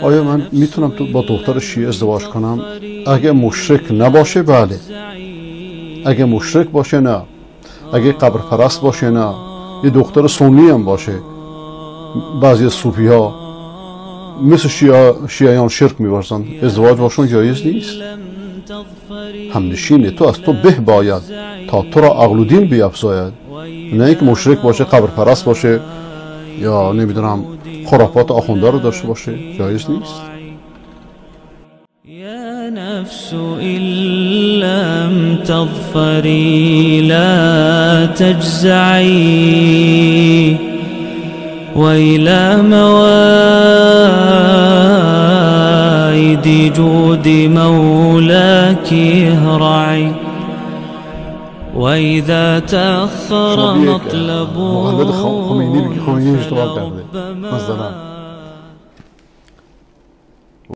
آیا من میتونم با دختر شیعه ازدواج کنم؟ اگه مشرک نباشه بله، اگه مشرک باشه نه، اگه قبر پرست باشه نه، یه دختر سنی هم باشه. بعضی صوفی ها مثل شیعیان شرک می‌ورزند، ازدواج باشون جایز نیست. همنشینه تو از تو به باید تا تو را عقل و دین بیفزاید، نه اینکه مشرک باشه، قبر پرست باشه یا نمیدونم خرافات آخونده رو داشته باشه، جایز نیست. يا نفس إن لم تظفري لا تجزعي وإلى موائد جود مولاك اهرعي وإذا تأخر مطلبه مقلد خمینی بگی خمینی اشتباه کرده مثلا